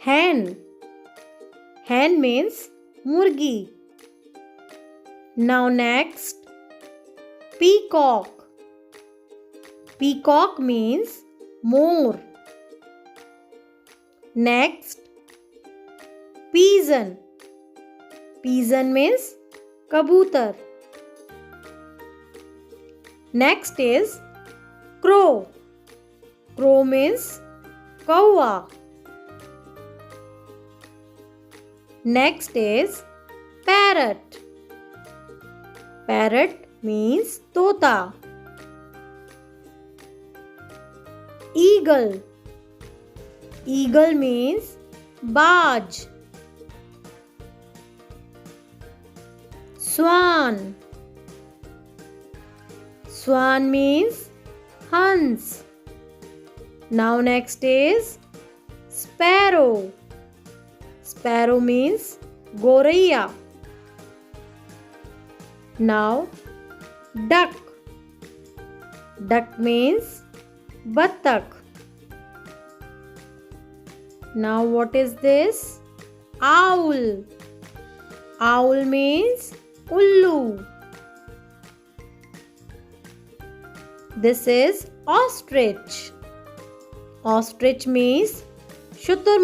Hen. Hen means murgi. Now next, peacock. Peacock means more. Next, pigeon. Pigeon means kabutar. Next is crow. Crow means kawa. Next is parrot. Parrot means tota. Eagle. Eagle means barge. Swan. Swan means Hans. Now next is sparrow. Sparrow means goraiya. Now duck. Duck means battak. Now what is this? Owl. Owl means ullu. This is ostrich. Ostrich means shutur.